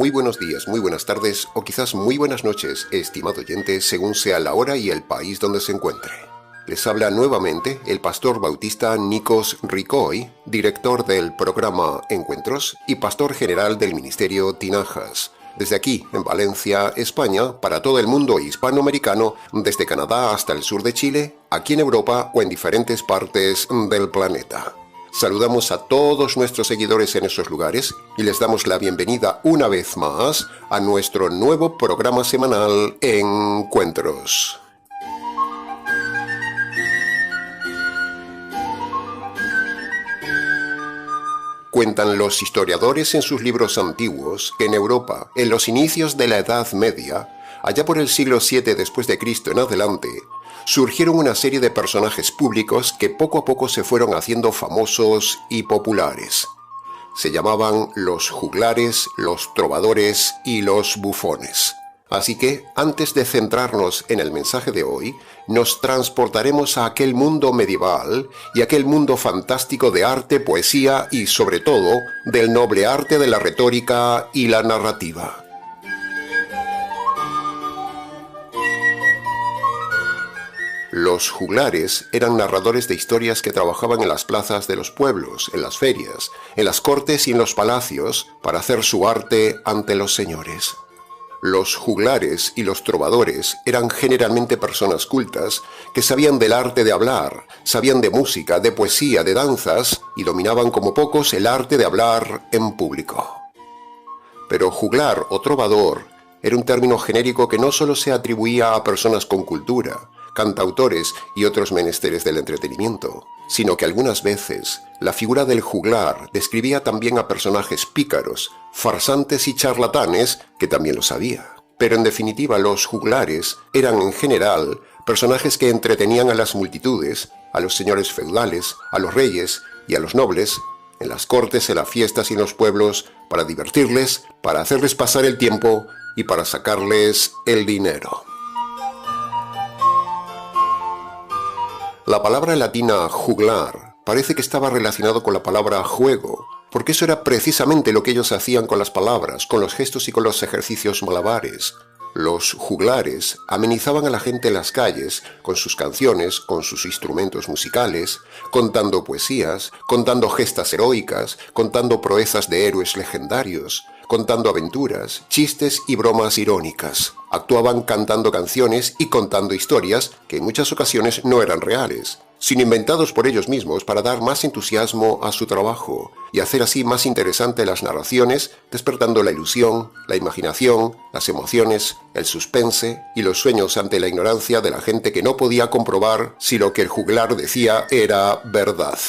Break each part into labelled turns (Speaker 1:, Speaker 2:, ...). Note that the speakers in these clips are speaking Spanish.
Speaker 1: muy buenos días, muy buenas tardes o quizás muy buenas noches, estimado oyente, según sea la hora y el país donde se encuentre. Les habla nuevamente el pastor bautista Nikos Ricoy, director del programa Encuentros y pastor general del ministerio Tinajas. Desde aquí, en Valencia, España, para todo el mundo hispanoamericano, desde Canadá hasta el sur de Chile, aquí en Europa o en diferentes partes del planeta. Saludamos a todos nuestros seguidores en esos lugares y les damos la bienvenida una vez más a nuestro nuevo programa semanal Encuentros. Cuentan los historiadores en sus libros antiguos que en Europa, en los inicios de la Edad Media, allá por el siglo VII después de Cristo en adelante, surgieron una serie de personajes públicos que poco a poco se fueron haciendo famosos y populares. Se llamaban los juglares, los trovadores y los bufones. Así que, antes de centrarnos en el mensaje de hoy, nos transportaremos a aquel mundo medieval y aquel mundo fantástico de arte, poesía y, sobre todo, del noble arte de la retórica y la narrativa. Los juglares eran narradores de historias que trabajaban en las plazas de los pueblos, en las ferias, en las cortes y en los palacios para hacer su arte ante los señores. Los juglares y los trovadores eran generalmente personas cultas que sabían del arte de hablar, sabían de música, de poesía, de danzas y dominaban como pocos el arte de hablar en público. Pero juglar o trovador era un término genérico que no solo se atribuía a personas con cultura, cantautores y otros menesteres del entretenimiento, sino que algunas veces la figura del juglar describía también a personajes pícaros, farsantes y charlatanes que también lo sabía. Pero en definitiva los juglares eran en general personajes que entretenían a las multitudes, a los señores feudales, a los reyes y a los nobles, en las cortes, en las fiestas y en los pueblos, para divertirles, para hacerles pasar el tiempo y para sacarles el dinero. La palabra latina juglar parece que estaba relacionado con la palabra juego, porque eso era precisamente lo que ellos hacían con las palabras, con los gestos y con los ejercicios malabares. Los juglares amenizaban a la gente en las calles con sus canciones, con sus instrumentos musicales, contando poesías, contando gestas heroicas, contando proezas de héroes legendarios, contando aventuras, chistes y bromas irónicas. Actuaban cantando canciones y contando historias que en muchas ocasiones no eran reales, sino inventados por ellos mismos para dar más entusiasmo a su trabajo y hacer así más interesantes las narraciones, despertando la ilusión, la imaginación, las emociones, el suspense y los sueños ante la ignorancia de la gente que no podía comprobar si lo que el juglar decía era verdad.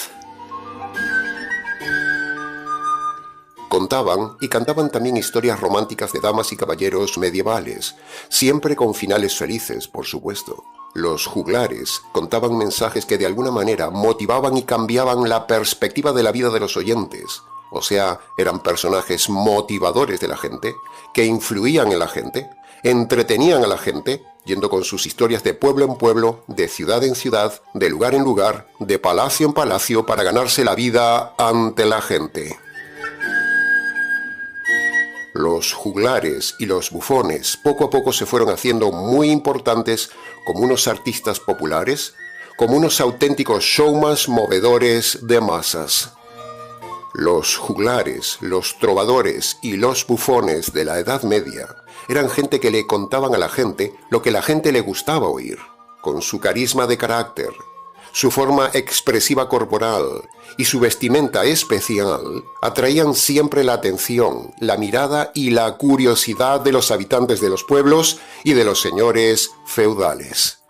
Speaker 1: Contaban y cantaban también historias románticas de damas y caballeros medievales, siempre con finales felices, por supuesto. Los juglares contaban mensajes que de alguna manera motivaban y cambiaban la perspectiva de la vida de los oyentes. O sea, eran personajes motivadores de la gente, que influían en la gente, entretenían a la gente, yendo con sus historias de pueblo en pueblo, de ciudad en ciudad, de lugar en lugar, de palacio en palacio para ganarse la vida ante la gente. Los juglares y los bufones poco a poco se fueron haciendo muy importantes como unos artistas populares, como unos auténticos showmans movedores de masas. Los juglares, los trovadores y los bufones de la Edad Media eran gente que le contaban a la gente lo que la gente le gustaba oír, con su carisma de carácter, su forma expresiva corporal y su vestimenta especial atraían siempre la atención, la mirada y la curiosidad de los habitantes de los pueblos y de los señores feudales.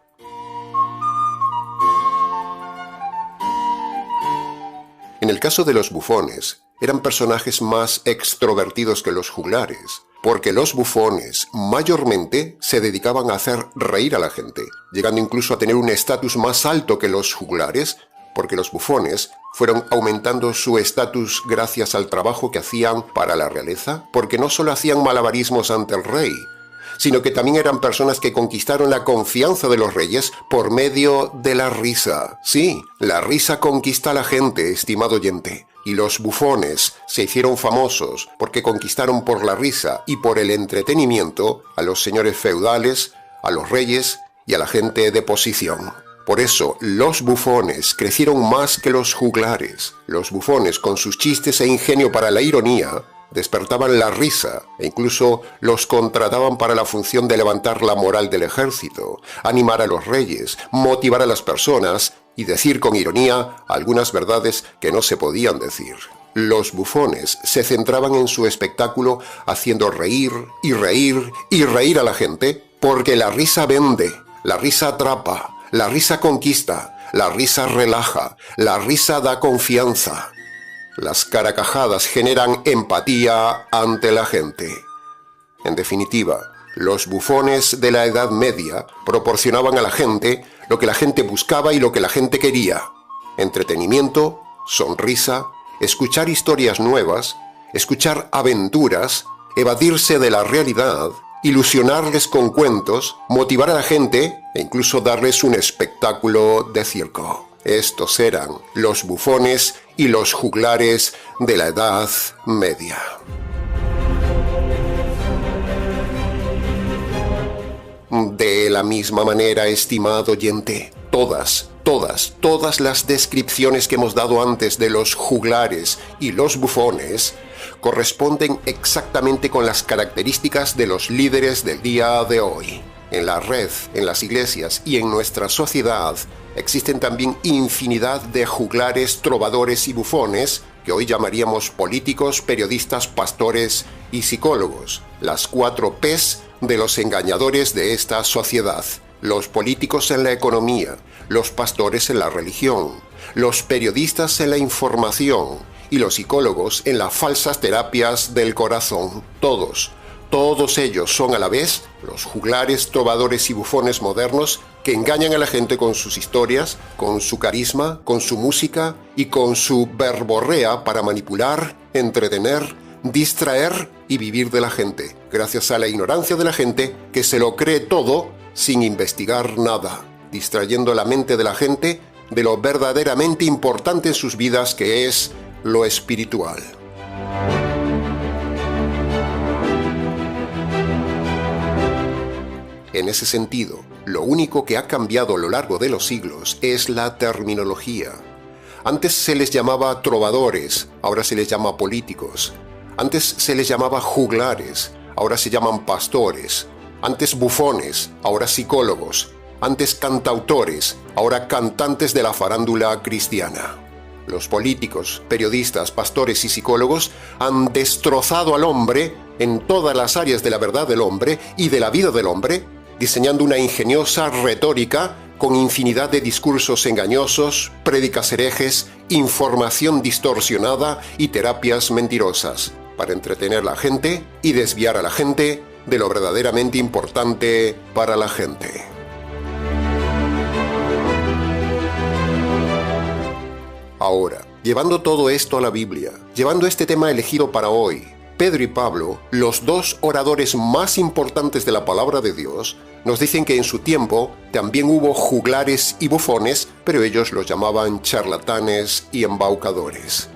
Speaker 1: En el caso de los bufones, eran personajes más extrovertidos que los juglares, porque los bufones mayormente se dedicaban a hacer reír a la gente, llegando incluso a tener un estatus más alto que los juglares, porque los bufones fueron aumentando su estatus gracias al trabajo que hacían para la realeza, porque no solo hacían malabarismos ante el rey, sino que también eran personas que conquistaron la confianza de los reyes por medio de la risa. Sí, la risa conquista a la gente, estimado oyente. y los bufones se hicieron famosos porque conquistaron por la risa y por el entretenimiento a los señores feudales, a los reyes y a la gente de posición. Por eso, los bufones crecieron más que los juglares. Los bufones, con sus chistes e ingenio para la ironía, despertaban la risa e incluso los contrataban para la función de levantar la moral del ejército, animar a los reyes, motivar a las personas y decir con ironía algunas verdades que no se podían decir. Los bufones se centraban en su espectáculo haciendo reír y reír y reír a la gente, porque la risa vende, la risa atrapa, la risa conquista, la risa relaja, la risa da confianza. Las carcajadas generan empatía ante la gente. En definitiva, los bufones de la Edad Media proporcionaban a la gente lo que la gente buscaba y lo que la gente quería: entretenimiento, sonrisa, escuchar historias nuevas, escuchar aventuras, evadirse de la realidad, ilusionarles con cuentos, motivar a la gente e incluso darles un espectáculo de circo. Estos eran los bufones y los juglares de la Edad Media. De la misma manera, estimado oyente, todas las descripciones que hemos dado antes de los juglares y los bufones corresponden exactamente con las características de los líderes del día de hoy. En la red, en las iglesias y en nuestra sociedad existen también infinidad de juglares, trovadores y bufones que hoy llamaríamos políticos, periodistas, pastores y psicólogos. Las 4 P's de los engañadores de esta sociedad. Los políticos en la economía, los pastores en la religión, los periodistas en la información y los psicólogos en las falsas terapias del corazón. Todos ellos son a la vez los juglares, trovadores y bufones modernos que engañan a la gente con sus historias, con su carisma, con su música y con su verborrea para manipular, entretener, distraer y vivir de la gente, gracias a la ignorancia de la gente que se lo cree todo sin investigar nada, distrayendo la mente de la gente de lo verdaderamente importante en sus vidas, que es lo espiritual. En ese sentido, lo único que ha cambiado a lo largo de los siglos es la terminología. Antes se les llamaba trovadores, ahora se les llama políticos. Antes se les llamaba juglares, ahora se llaman pastores. Antes bufones, ahora psicólogos. Antes cantautores, ahora cantantes de la farándula cristiana. Los políticos, periodistas, pastores y psicólogos han destrozado al hombre en todas las áreas de la verdad del hombre y de la vida del hombre, diseñando una ingeniosa retórica con infinidad de discursos engañosos, prédicas herejes, información distorsionada y terapias mentirosas, para entretener a la gente y desviar a la gente de lo verdaderamente importante para la gente. Ahora, llevando todo esto a la Biblia, llevando este tema elegido para hoy, Pedro y Pablo, los 2 oradores más importantes de la palabra de Dios, nos dicen que en su tiempo también hubo juglares y bufones, pero ellos los llamaban charlatanes y embaucadores.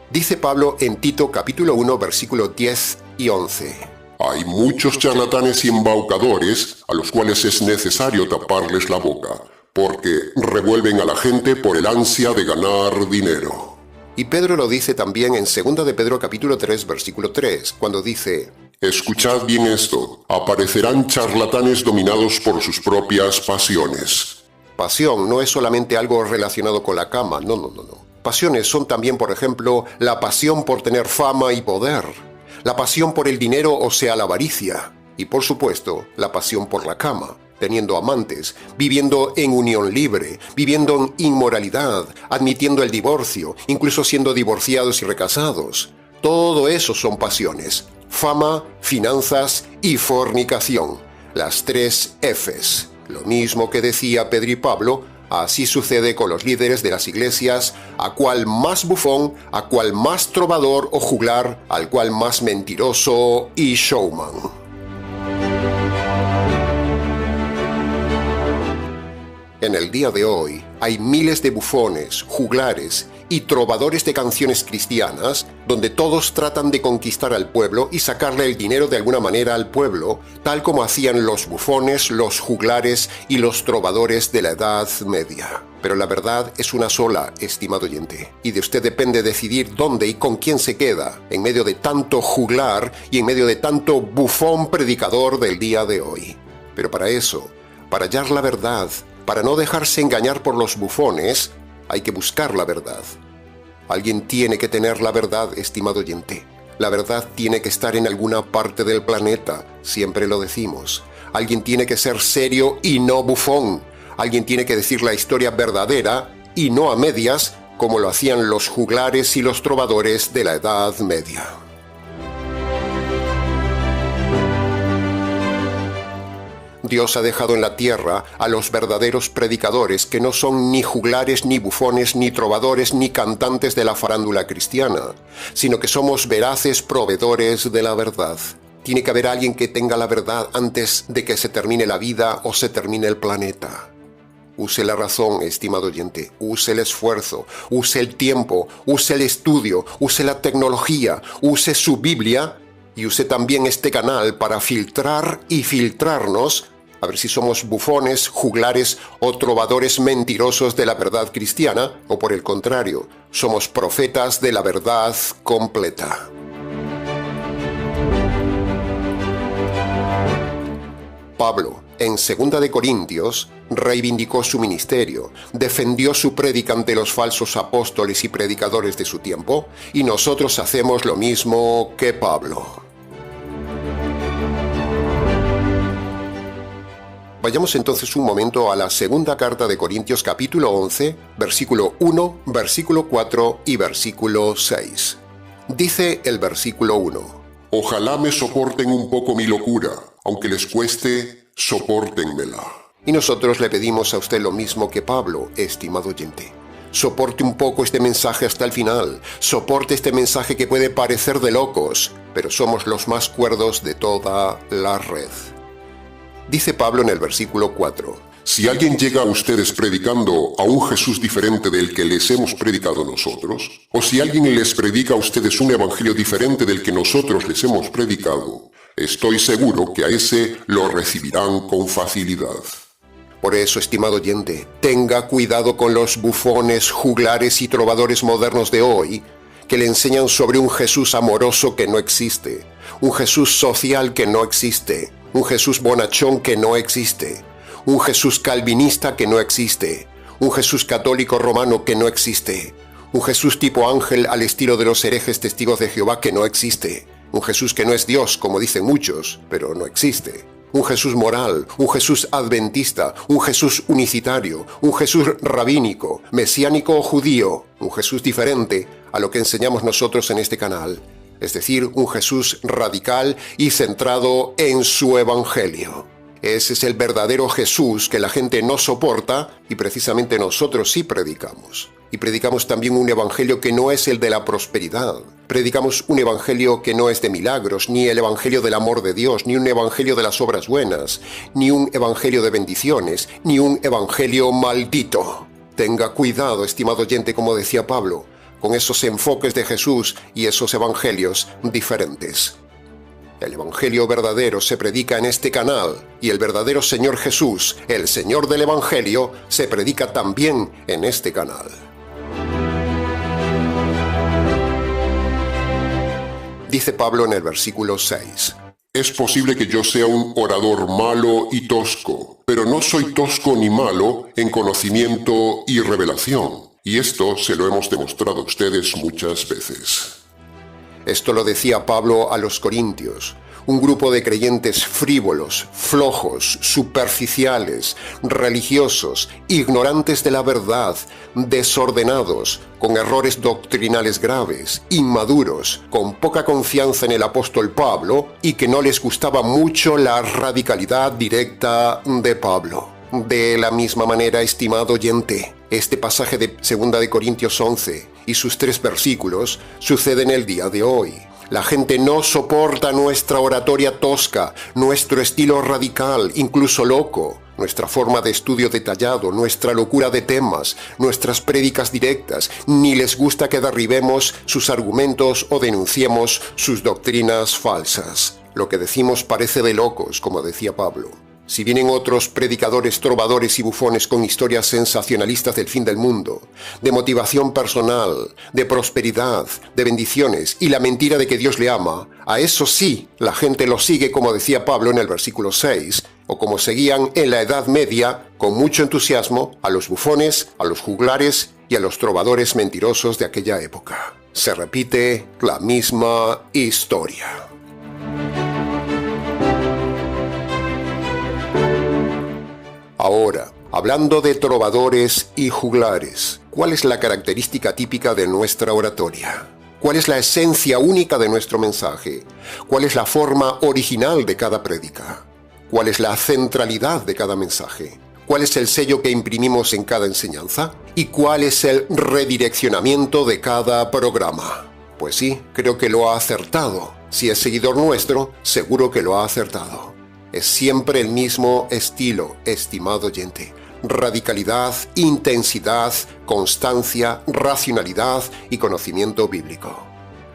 Speaker 1: Dice Pablo en Tito capítulo 1, versículos 10 y 11.
Speaker 2: Hay muchos charlatanes y embaucadores a los cuales es necesario taparles la boca, porque revuelven a la gente por el ansia de ganar dinero.
Speaker 1: Y Pedro lo dice también en 2 de Pedro capítulo 3, versículo 3, cuando dice:
Speaker 2: Escuchad bien esto, aparecerán charlatanes dominados por sus propias pasiones.
Speaker 1: Pasión no es solamente algo relacionado con la cama, no. Pasiones son también, por ejemplo, la pasión por tener fama y poder, la pasión por el dinero, o sea, la avaricia, y por supuesto, la pasión por la cama, teniendo amantes, viviendo en unión libre, viviendo en inmoralidad, admitiendo el divorcio, incluso siendo divorciados y recasados. Todo eso son pasiones: fama, finanzas y fornicación. Las 3 Fs. Lo mismo que decía Pedro y Pablo, así sucede con los líderes de las iglesias, a cual más bufón, a cual más trovador o juglar, al cual más mentiroso y showman. En el día de hoy hay miles de bufones, juglares y trovadores de canciones cristianas, donde todos tratan de conquistar al pueblo y sacarle el dinero de alguna manera al pueblo, tal como hacían los bufones, los juglares y los trovadores de la Edad Media. Pero la verdad es una sola, estimado oyente, y de usted depende decidir dónde y con quién se queda, en medio de tanto juglar y en medio de tanto bufón predicador del día de hoy. Pero para eso, para hallar la verdad, para no dejarse engañar por los bufones, hay que buscar la verdad. Alguien tiene que tener la verdad, estimado oyente. La verdad tiene que estar en alguna parte del planeta, siempre lo decimos. Alguien tiene que ser serio y no bufón. Alguien tiene que decir la historia verdadera y no a medias, como lo hacían los juglares y los trovadores de la Edad Media. Dios ha dejado en la tierra a los verdaderos predicadores que no son ni juglares, ni bufones, ni trovadores, ni cantantes de la farándula cristiana, sino que somos veraces proveedores de la verdad. Tiene que haber alguien que tenga la verdad antes de que se termine la vida o se termine el planeta. Use la razón, estimado oyente, use el esfuerzo, use el tiempo, use el estudio, use la tecnología, use su Biblia y use también este canal para filtrar y filtrarnos a ver si somos bufones, juglares o trovadores mentirosos de la verdad cristiana, o por el contrario, somos profetas de la verdad completa. Pablo, en 2 de Corintios, reivindicó su ministerio, defendió su prédica ante los falsos apóstoles y predicadores de su tiempo, y nosotros hacemos lo mismo que Pablo. Vayamos entonces un momento a la segunda carta de Corintios capítulo 11, versículo 1, versículo 4 y versículo 6. Dice el versículo 1.
Speaker 2: Ojalá me soporten un poco mi locura, aunque les cueste, sopórtenmela.
Speaker 1: Y nosotros le pedimos a usted lo mismo que Pablo, estimado oyente. Soporte un poco este mensaje hasta el final, soporte este mensaje que puede parecer de locos, pero somos los más cuerdos de toda la red. Dice Pablo en el versículo 4.
Speaker 2: Si alguien llega a ustedes predicando a un Jesús diferente del que les hemos predicado nosotros, o si alguien les predica a ustedes un evangelio diferente del que nosotros les hemos predicado, estoy seguro que a ese lo recibirán con facilidad.
Speaker 1: Por eso, estimado oyente, tenga cuidado con los bufones, juglares y trovadores modernos de hoy, que le enseñan sobre un Jesús amoroso que no existe, un Jesús social que no existe, un Jesús bonachón que no existe, un Jesús calvinista que no existe, un Jesús católico romano que no existe, un Jesús tipo ángel al estilo de los herejes testigos de Jehová que no existe, un Jesús que no es Dios, como dicen muchos, pero no existe, un Jesús moral, un Jesús adventista, un Jesús unicitario, un Jesús rabínico, mesiánico o judío, un Jesús diferente a lo que enseñamos nosotros en este canal. Es decir, un Jesús radical y centrado en su evangelio. Ese es el verdadero Jesús que la gente no soporta y precisamente nosotros sí predicamos. Y predicamos también un evangelio que no es el de la prosperidad. Predicamos un evangelio que no es de milagros, ni el evangelio del amor de Dios, ni un evangelio de las obras buenas, ni un evangelio de bendiciones, ni un evangelio maldito. Tenga cuidado, estimado oyente, como decía Pablo, con esos enfoques de Jesús y esos evangelios diferentes. El evangelio verdadero se predica en este canal y el verdadero Señor Jesús, el Señor del evangelio, se predica también en este canal. Dice Pablo en el versículo 6.
Speaker 2: Es posible que yo sea un orador malo y tosco, pero no soy tosco ni malo en conocimiento y revelación. Y esto se lo hemos demostrado a ustedes muchas veces.
Speaker 1: Esto lo decía Pablo a los corintios, un grupo de creyentes frívolos, flojos, superficiales, religiosos, ignorantes de la verdad, desordenados, con errores doctrinales graves, inmaduros, con poca confianza en el apóstol Pablo y que no les gustaba mucho la radicalidad directa de Pablo. De la misma manera, estimado oyente, este pasaje de 2 de Corintios 11 y sus 3 versículos sucede en el día de hoy. La gente no soporta nuestra oratoria tosca, nuestro estilo radical, incluso loco. nuestra forma de estudio detallado, nuestra locura de temas, nuestras prédicas directas, ni les gusta que derribemos sus argumentos o denunciemos sus doctrinas falsas. Lo que decimos parece de locos, como decía Pablo. Si vienen otros predicadores, trovadores y bufones con historias sensacionalistas del fin del mundo, de motivación personal, de prosperidad, de bendiciones y la mentira de que Dios le ama, a eso sí, la gente lo sigue como decía Pablo en el versículo 6, o como seguían en la Edad Media, con mucho entusiasmo, a los bufones, a los juglares y a los trovadores mentirosos de aquella época. Se repite la misma historia. Ahora, hablando de trovadores y juglares, ¿cuál es la característica típica de nuestra oratoria? ¿Cuál es la esencia única de nuestro mensaje? ¿Cuál es la forma original de cada prédica? ¿Cuál es la centralidad de cada mensaje? ¿Cuál es el sello que imprimimos en cada enseñanza? ¿Y cuál es el redireccionamiento de cada programa? Pues sí, creo que lo ha acertado. Si es seguidor nuestro, seguro que lo ha acertado. Es siempre el mismo estilo, estimado oyente. Radicalidad, intensidad, constancia, racionalidad y conocimiento bíblico.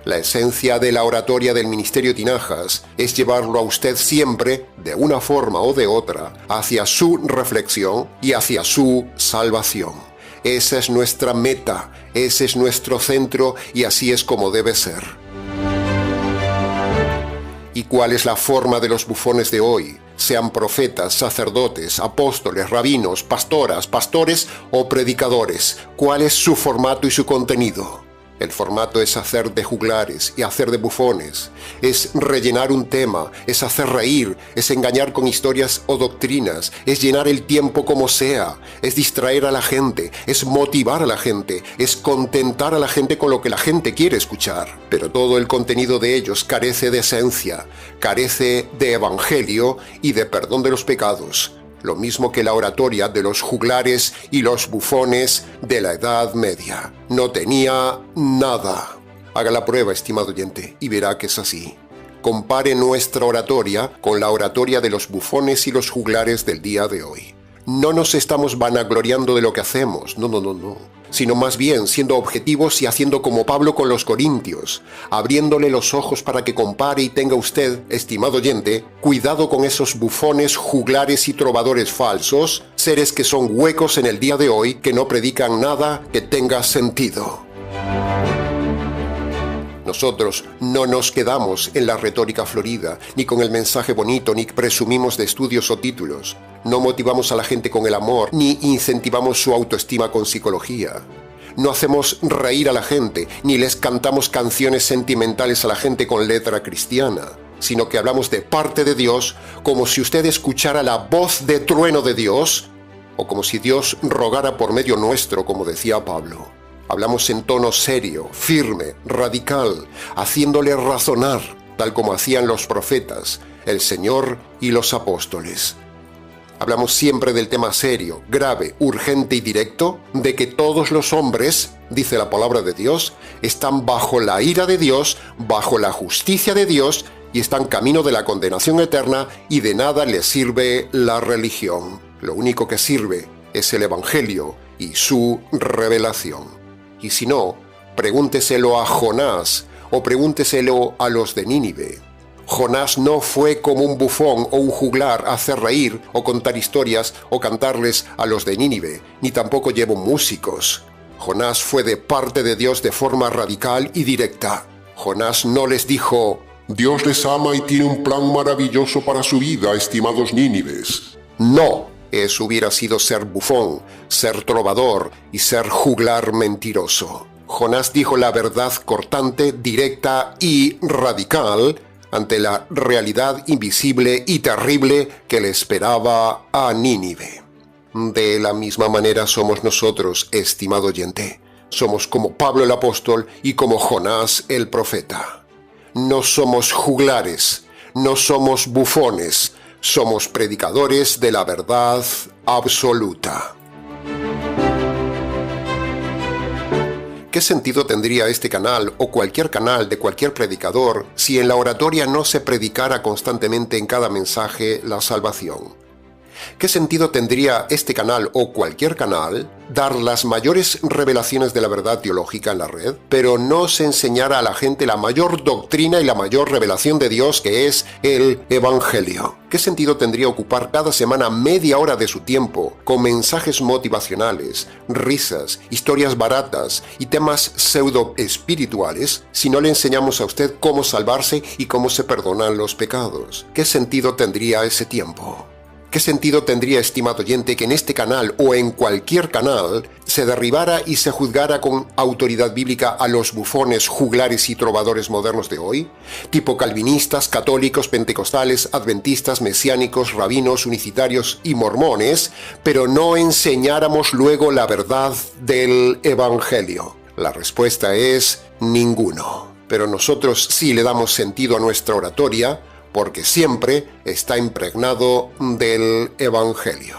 Speaker 1: La esencia de la oratoria del Ministerio Tinajas es llevarlo a usted siempre, de una forma o de otra, hacia su reflexión y hacia su salvación. Esa es nuestra meta, ese es nuestro centro y así es como debe ser. ¿Y cuál es la forma de los bufones de hoy? Sean profetas, sacerdotes, apóstoles, rabinos, pastoras, pastores o predicadores. ¿Cuál es su formato y su contenido? El formato es hacer de juglares y hacer de bufones. Es rellenar un tema, es hacer reír, es engañar con historias o doctrinas, es llenar el tiempo como sea, es distraer a la gente, es motivar a la gente, es contentar a la gente con lo que la gente quiere escuchar. Pero todo el contenido de ellos carece de esencia, carece de evangelio y de perdón de los pecados. Lo mismo que la oratoria de los juglares y los bufones de la Edad Media. No tenía nada. Haga la prueba, estimado oyente, y verá que es así. Compare nuestra oratoria con la oratoria de los bufones y los juglares del día de hoy. No nos estamos vanagloriando de lo que hacemos, no, sino más bien siendo objetivos y haciendo como Pablo con los corintios, abriéndole los ojos para que compare y tenga usted, estimado oyente, cuidado con esos bufones, juglares y trovadores falsos, seres que son huecos en el día de hoy, que no predican nada que tenga sentido. Nosotros no nos quedamos en la retórica florida, ni con el mensaje bonito, ni presumimos de estudios o títulos. No motivamos a la gente con el amor, ni incentivamos su autoestima con psicología. No hacemos reír a la gente, ni les cantamos canciones sentimentales a la gente con letra cristiana, sino que hablamos de parte de Dios como si usted escuchara la voz de trueno de Dios, o como si Dios rogara por medio nuestro, como decía Pablo. Hablamos en tono serio, firme, radical, haciéndole razonar, tal como hacían los profetas, el Señor y los apóstoles. Hablamos siempre del tema serio, grave, urgente y directo, de que todos los hombres, dice la palabra de Dios, están bajo la ira de Dios, bajo la justicia de Dios y están camino de la condenación eterna y de nada les sirve la religión. Lo único que sirve es el Evangelio y su revelación. Y si no, pregúnteselo a Jonás o pregúnteselo a los de Nínive. Jonás no fue como un bufón o un juglar a hacer reír o contar historias o cantarles a los de Nínive, ni tampoco llevó músicos. Jonás fue de parte de Dios de forma radical y directa. Jonás no les dijo:
Speaker 2: Dios les ama y tiene un plan maravilloso para su vida, estimados nínives.
Speaker 1: No. Eso hubiera sido ser bufón, ser trovador y ser juglar mentiroso. Jonás dijo la verdad cortante, directa y radical ante la realidad invisible y terrible que le esperaba a Nínive. De la misma manera somos nosotros, estimado oyente. Somos como Pablo el apóstol y como Jonás el profeta. No somos juglares, no somos bufones, somos predicadores de la verdad absoluta. ¿Qué sentido tendría este canal o cualquier canal de cualquier predicador si en la oratoria no se predicara constantemente en cada mensaje la salvación? ¿Qué sentido tendría este canal o cualquier canal dar las mayores revelaciones de la verdad teológica en la red, pero no se enseñara a la gente la mayor doctrina y la mayor revelación de Dios, que es el Evangelio? ¿Qué sentido tendría ocupar cada semana media hora de su tiempo con mensajes motivacionales, risas, historias baratas y temas pseudo-espirituales si no le enseñamos a usted cómo salvarse y cómo se perdonan los pecados? ¿Qué sentido tendría ese tiempo? ¿Qué sentido tendría, estimado oyente, que en este canal o en cualquier canal se derribara y se juzgara con autoridad bíblica a los bufones, juglares y trovadores modernos de hoy? Tipo calvinistas, católicos, pentecostales, adventistas, mesiánicos, rabinos, unicitarios y mormones, pero no enseñáramos luego la verdad del Evangelio. La respuesta es ninguno. Pero nosotros sí le damos sentido a nuestra oratoria, porque siempre está impregnado del Evangelio.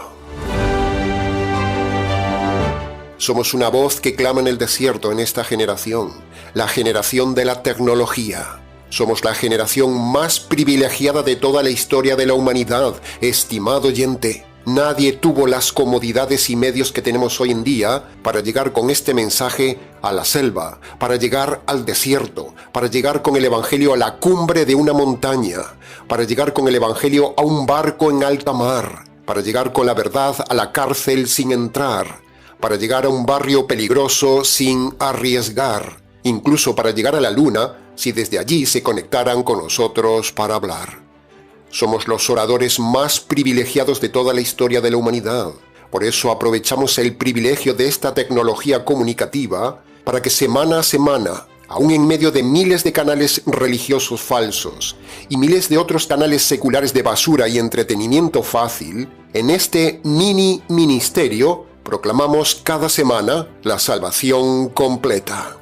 Speaker 1: Somos una voz que clama en el desierto en esta generación, la generación de la tecnología. Somos la generación más privilegiada de toda la historia de la humanidad, estimado oyente. Nadie tuvo las comodidades y medios que tenemos hoy en día para llegar con este mensaje a la selva, para llegar al desierto, para llegar con el Evangelio a la cumbre de una montaña, para llegar con el Evangelio a un barco en alta mar, para llegar con la verdad a la cárcel sin entrar, para llegar a un barrio peligroso sin arriesgar, incluso para llegar a la luna si desde allí se conectaran con nosotros para hablar. Somos los oradores más privilegiados de toda la historia de la humanidad. Por eso aprovechamos el privilegio de esta tecnología comunicativa para que semana a semana, aún en medio de miles de canales religiosos falsos y miles de otros canales seculares de basura y entretenimiento fácil, en este mini ministerio proclamamos cada semana la salvación completa.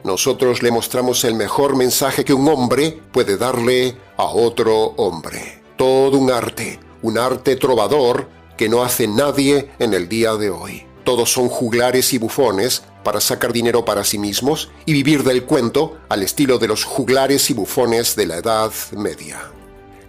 Speaker 1: Nosotros le mostramos el mejor mensaje que un hombre puede darle a otro hombre. Todo un arte trovador que no hace nadie en el día de hoy. Todos son juglares y bufones para sacar dinero para sí mismos y vivir del cuento al estilo de los juglares y bufones de la Edad Media.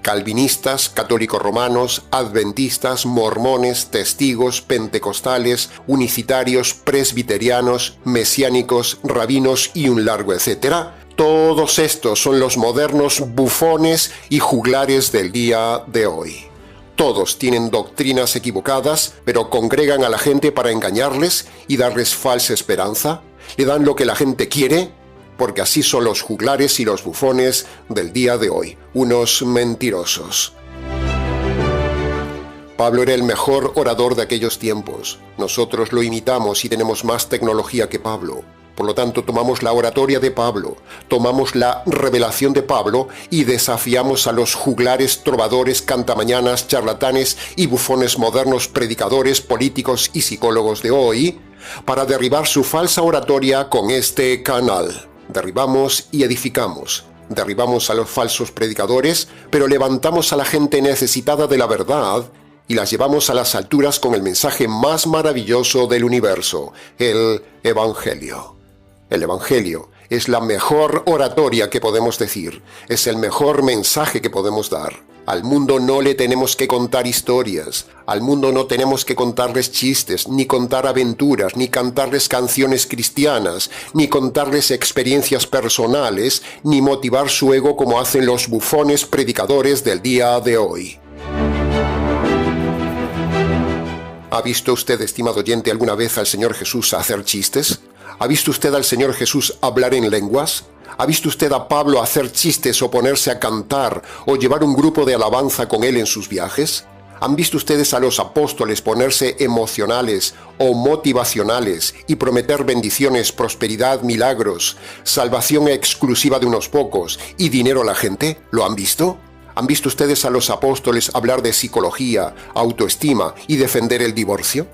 Speaker 1: Calvinistas, católicos romanos, adventistas, mormones, testigos, pentecostales, unicitarios, presbiterianos, mesiánicos, rabinos y un largo etcétera. Todos estos son los modernos bufones y juglares del día de hoy. Todos tienen doctrinas equivocadas, pero congregan a la gente para engañarles y darles falsa esperanza. Le dan lo que la gente quiere, porque así son los juglares y los bufones del día de hoy, unos mentirosos. Pablo era el mejor orador de aquellos tiempos. Nosotros lo imitamos y tenemos más tecnología que Pablo. Por lo tanto, tomamos la oratoria de Pablo, tomamos la revelación de Pablo y desafiamos a los juglares, trovadores, cantamañanas, charlatanes y bufones modernos, predicadores, políticos y psicólogos de hoy, para derribar su falsa oratoria con este canal. Derribamos y edificamos. Derribamos a los falsos predicadores, pero levantamos a la gente necesitada de la verdad y las llevamos a las alturas con el mensaje más maravilloso del universo, el Evangelio. El Evangelio es la mejor oratoria que podemos decir, es el mejor mensaje que podemos dar. Al mundo no le tenemos que contar historias, al mundo no tenemos que contarles chistes, ni contar aventuras, ni cantarles canciones cristianas, ni contarles experiencias personales, ni motivar su ego como hacen los bufones predicadores del día de hoy. ¿Ha visto usted, estimado oyente, alguna vez al Señor Jesús hacer chistes? ¿Ha visto usted al Señor Jesús hablar en lenguas? ¿Ha visto usted a Pablo hacer chistes o ponerse a cantar o llevar un grupo de alabanza con él en sus viajes? ¿Han visto ustedes a los apóstoles ponerse emocionales o motivacionales y prometer bendiciones, prosperidad, milagros, salvación exclusiva de unos pocos y dinero a la gente? ¿Lo han visto? ¿Han visto ustedes a los apóstoles hablar de psicología, autoestima y defender el divorcio?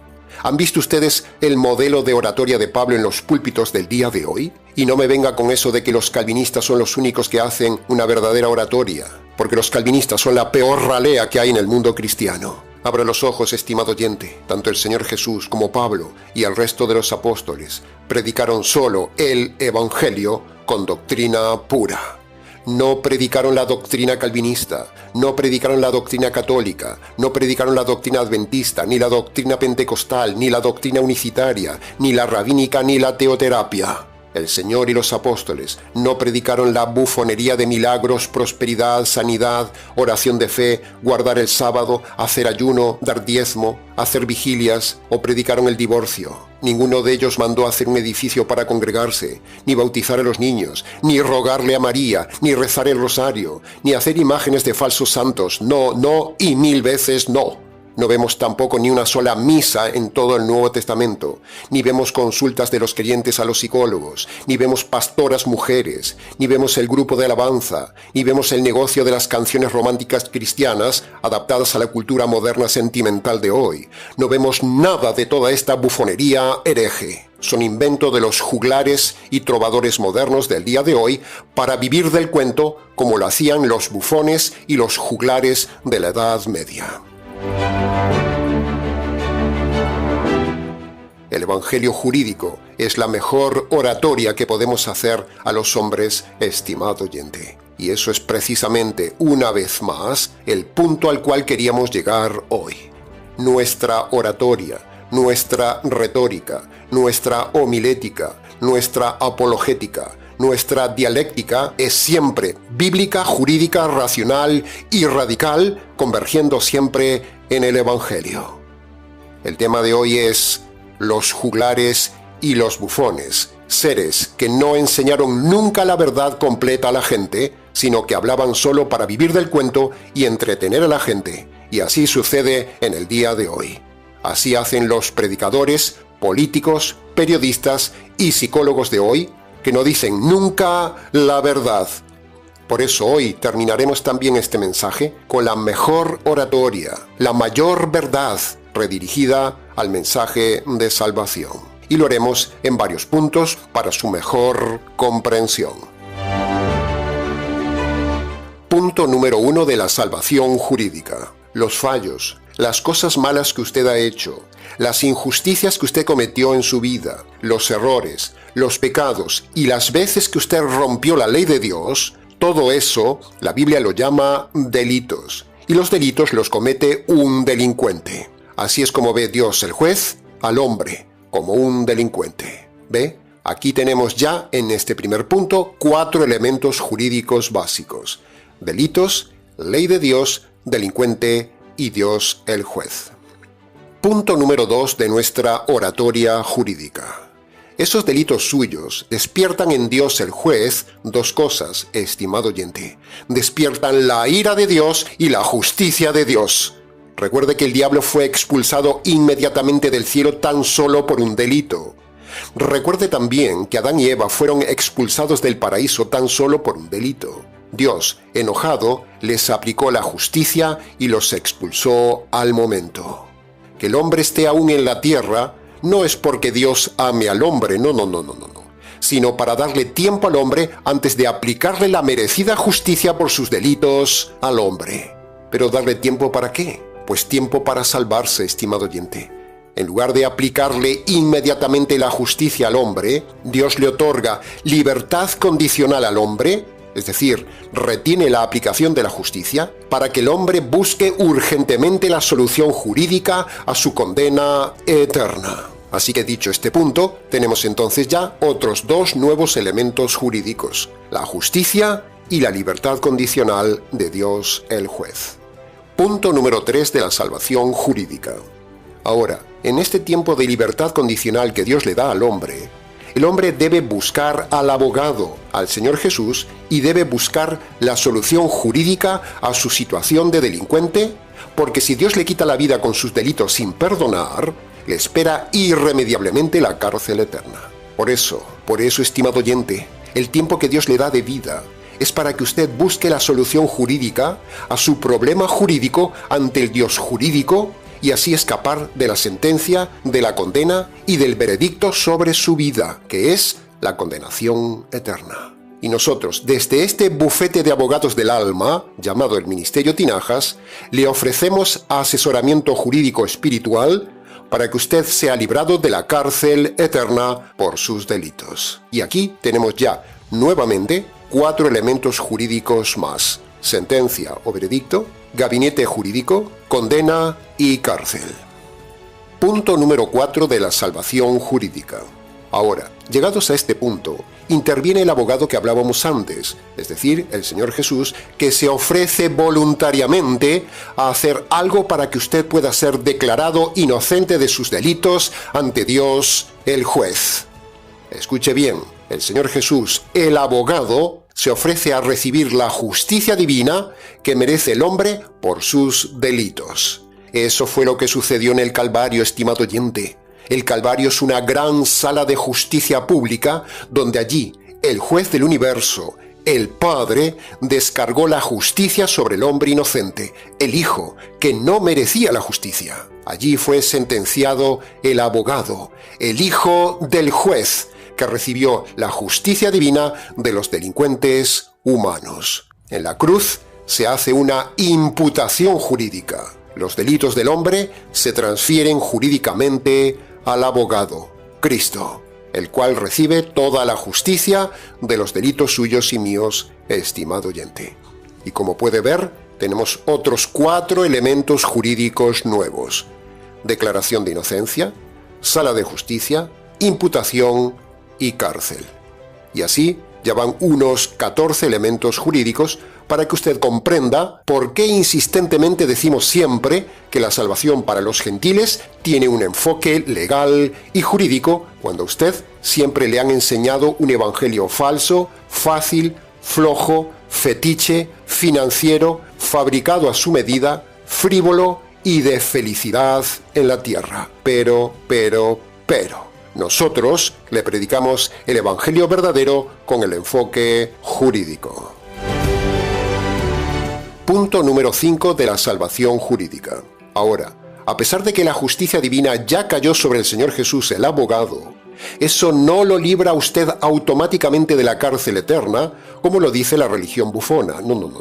Speaker 1: ¿Han visto ustedes el modelo de oratoria de Pablo en los púlpitos del día de hoy? Y no me venga con eso de que los calvinistas son los únicos que hacen una verdadera oratoria, porque los calvinistas son la peor ralea que hay en el mundo cristiano. Abra los ojos, estimado oyente. Tanto el Señor Jesús como Pablo y el resto de los apóstoles predicaron solo el Evangelio con doctrina pura. No predicaron la doctrina calvinista, no predicaron la doctrina católica, no predicaron la doctrina adventista, ni la doctrina pentecostal, ni la doctrina unicitaria, ni la rabínica, ni la teoterapia. El Señor y los apóstoles no predicaron la bufonería de milagros, prosperidad, sanidad, oración de fe, guardar el sábado, hacer ayuno, dar diezmo, hacer vigilias, o predicaron el divorcio. Ninguno de ellos mandó hacer un edificio para congregarse, ni bautizar a los niños, ni rogarle a María, ni rezar el rosario, ni hacer imágenes de falsos santos. No, no y 1000 veces no. No vemos tampoco ni una sola misa en todo el Nuevo Testamento, ni vemos consultas de los creyentes a los psicólogos, ni vemos pastoras mujeres, ni vemos el grupo de alabanza, ni vemos el negocio de las canciones románticas cristianas adaptadas a la cultura moderna sentimental de hoy. No vemos nada de toda esta bufonería hereje. Son invento de los juglares y trovadores modernos del día de hoy para vivir del cuento como lo hacían los bufones y los juglares de la Edad Media. El Evangelio jurídico es la mejor oratoria que podemos hacer a los hombres, estimado oyente. Y eso es precisamente, una vez más, el punto al cual queríamos llegar hoy. Nuestra oratoria, nuestra retórica, nuestra homilética, nuestra apologética, nuestra dialéctica es siempre bíblica, jurídica, racional y radical, convergiendo siempre en el Evangelio. El tema de hoy es los juglares y los bufones, seres que no enseñaron nunca la verdad completa a la gente, sino que hablaban solo para vivir del cuento y entretener a la gente. Y así sucede en el día de hoy. Así hacen los predicadores, políticos, periodistas y psicólogos de hoy, que no dicen nunca la verdad. Por eso hoy terminaremos también este mensaje con la mejor oratoria, la mayor verdad, redirigida al mensaje de salvación. Y lo haremos en varios puntos para su mejor comprensión. Punto número 1 de la salvación jurídica. Los fallos, las cosas malas que usted ha hecho, las injusticias que usted cometió en su vida, los errores, los pecados y las veces que usted rompió la ley de Dios, todo eso la Biblia lo llama delitos. Y los delitos los comete un delincuente. Así es como ve Dios el juez al hombre, como un delincuente. ¿Ve? Aquí tenemos ya en este primer punto 4 elementos jurídicos básicos. Delitos, ley de Dios, delincuente y Dios el juez. Punto número 2 de nuestra oratoria jurídica. Esos delitos suyos despiertan en Dios el juez 2 cosas, estimado oyente. Despiertan la ira de Dios y la justicia de Dios. Recuerde que el diablo fue expulsado inmediatamente del cielo tan solo por un delito. Recuerde también que Adán y Eva fueron expulsados del paraíso tan solo por un delito. Dios, enojado, les aplicó la justicia y los expulsó al momento. Que el hombre esté aún en la tierra no es porque Dios ame al hombre, no, sino para darle tiempo al hombre antes de aplicarle la merecida justicia por sus delitos al hombre. ¿Pero darle tiempo para qué? Pues tiempo para salvarse, estimado oyente. En lugar de aplicarle inmediatamente la justicia al hombre, Dios le otorga libertad condicional al hombre, es decir, retiene la aplicación de la justicia, para que el hombre busque urgentemente la solución jurídica a su condena eterna. Así que dicho este punto, tenemos entonces ya otros 2 nuevos elementos jurídicos, la justicia y la libertad condicional de Dios el juez. Punto número 3 de la salvación jurídica. Ahora, en este tiempo de libertad condicional que Dios le da al hombre, el hombre debe buscar al abogado, al Señor Jesús, y debe buscar la solución jurídica a su situación de delincuente, porque si Dios le quita la vida con sus delitos sin perdonar, le espera irremediablemente la cárcel eterna. Por eso, estimado oyente, el tiempo que Dios le da de vida es para que usted busque la solución jurídica a su problema jurídico ante el Dios jurídico y así escapar de la sentencia, de la condena y del veredicto sobre su vida, que es la condenación eterna. Y nosotros, desde este bufete de abogados del alma, llamado el Ministerio Tinajas, le ofrecemos asesoramiento jurídico espiritual para que usted sea librado de la cárcel eterna por sus delitos. Y aquí tenemos ya, nuevamente, 4 elementos jurídicos más: sentencia o veredicto, gabinete jurídico, condena y cárcel. Punto número 4 de la salvación jurídica. Ahora, llegados a este punto, interviene el abogado que hablábamos antes, es decir, el Señor Jesús, que se ofrece voluntariamente a hacer algo para que usted pueda ser declarado inocente de sus delitos ante Dios, el juez. Escuche bien, el Señor Jesús, el abogado, se ofrece a recibir la justicia divina que merece el hombre por sus delitos. Eso fue lo que sucedió en el Calvario, estimado oyente. El Calvario es una gran sala de justicia pública donde allí el juez del universo, el Padre, descargó la justicia sobre el hombre inocente, el Hijo, que no merecía la justicia. Allí fue sentenciado el abogado, el Hijo del juez, que recibió la justicia divina de los delincuentes humanos. En la cruz se hace una imputación jurídica. Los delitos del hombre se transfieren jurídicamente al abogado, Cristo, el cual recibe toda la justicia de los delitos suyos y míos, estimado oyente. Y como puede ver, tenemos otros 4 elementos jurídicos nuevos: declaración de inocencia, sala de justicia, imputación y cárcel. Y así ya van unos 14 elementos jurídicos para que usted comprenda por qué insistentemente decimos siempre que la salvación para los gentiles tiene un enfoque legal y jurídico, cuando a usted siempre le han enseñado un evangelio falso, fácil, flojo, fetiche, financiero, fabricado a su medida, frívolo y de felicidad en la tierra. Pero, nosotros le predicamos el evangelio verdadero con el enfoque jurídico. Punto número 5 de la salvación jurídica. Ahora, a pesar de que la justicia divina ya cayó sobre el Señor Jesús, el abogado, eso no lo libra a usted automáticamente de la cárcel eterna, como lo dice la religión bufona. No.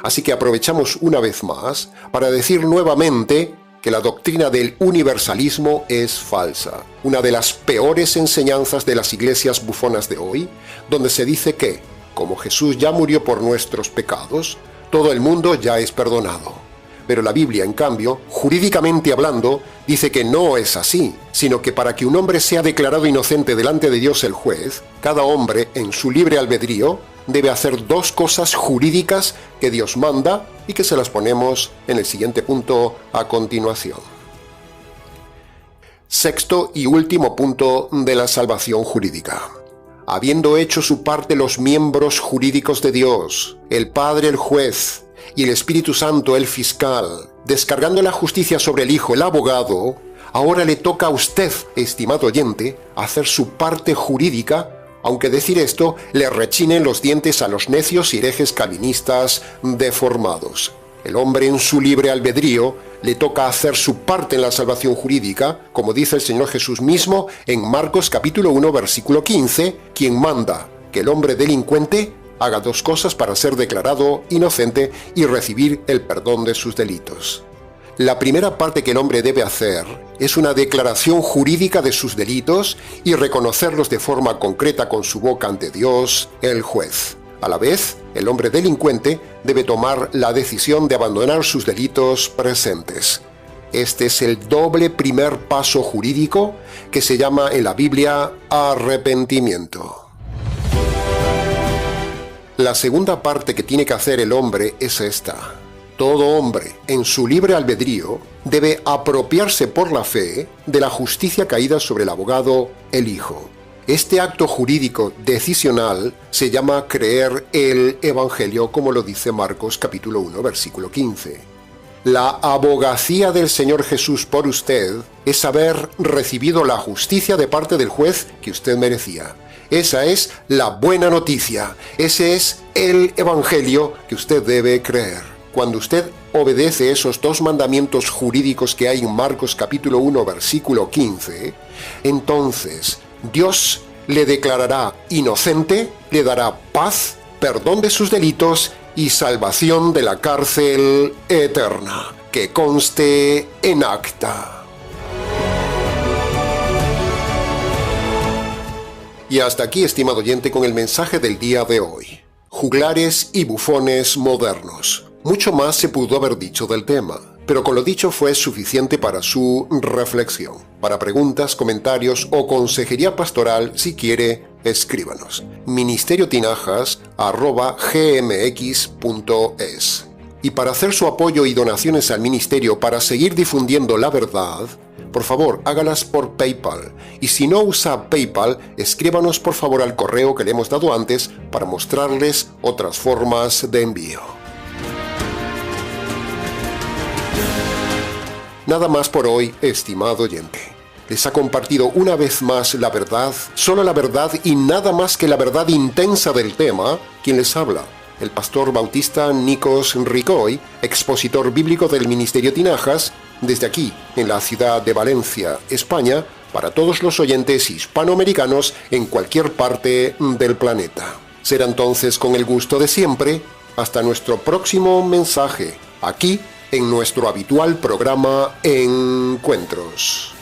Speaker 1: Así que aprovechamos una vez más para decir nuevamente que la doctrina del universalismo es falsa. Una de las peores enseñanzas de las iglesias bufonas de hoy, donde se dice que, como Jesús ya murió por nuestros pecados, todo el mundo ya es perdonado. Pero la Biblia, en cambio, jurídicamente hablando, dice que no es así, sino que para que un hombre sea declarado inocente delante de Dios el juez, cada hombre, en su libre albedrío, debe hacer 2 cosas jurídicas que Dios manda y que se las ponemos en el siguiente punto a continuación. Sexto y último punto de la salvación jurídica. Habiendo hecho su parte los miembros jurídicos de Dios, el Padre el juez y el Espíritu Santo el fiscal, descargando la justicia sobre el Hijo el abogado, ahora le toca a usted, estimado oyente, hacer su parte jurídica, aunque decir esto le rechinen los dientes a los necios y herejes calvinistas deformados. El hombre en su libre albedrío le toca hacer su parte en la salvación jurídica, como dice el Señor Jesús mismo en Marcos capítulo 1 versículo 15, quien manda que el hombre delincuente haga 2 cosas para ser declarado inocente y recibir el perdón de sus delitos. La primera parte que el hombre debe hacer es una declaración jurídica de sus delitos y reconocerlos de forma concreta con su boca ante Dios, el juez. A la vez, el hombre delincuente debe tomar la decisión de abandonar sus delitos presentes. Este es el doble primer paso jurídico que se llama en la Biblia arrepentimiento. La segunda parte que tiene que hacer el hombre es esta. Todo hombre, en su libre albedrío, debe apropiarse por la fe de la justicia caída sobre el abogado, el Hijo. Este acto jurídico decisional se llama creer el Evangelio, como lo dice Marcos capítulo 1, versículo 15. La abogacía del Señor Jesús por usted es haber recibido la justicia de parte del juez que usted merecía. Esa es la buena noticia. Ese es el Evangelio que usted debe creer. Cuando usted obedece esos 2 mandamientos jurídicos que hay en Marcos capítulo 1 versículo 15, entonces Dios le declarará inocente, le dará paz, perdón de sus delitos y salvación de la cárcel eterna, que conste en acta. Y hasta aquí, estimado oyente, con el mensaje del día de hoy. Juglares y bufones modernos. Mucho más se pudo haber dicho del tema, pero con lo dicho fue suficiente para su reflexión. Para preguntas, comentarios o consejería pastoral, si quiere, escríbanos. ministeriotinajas@gmx.es. Y para hacer su apoyo y donaciones al ministerio para seguir difundiendo la verdad, por favor, hágalas por PayPal. Y si no usa PayPal, escríbanos por favor al correo que le hemos dado antes para mostrarles otras formas de envío. Nada más por hoy, estimado oyente. Les ha compartido una vez más la verdad, solo la verdad y nada más que la verdad intensa del tema, quien les habla. El pastor bautista Nikos Ricoy, expositor bíblico del Ministerio Tinajas, desde aquí, en la ciudad de Valencia, España, para todos los oyentes hispanoamericanos en cualquier parte del planeta. Será entonces con el gusto de siempre, hasta nuestro próximo mensaje, aquí en nuestro habitual programa Encuentros.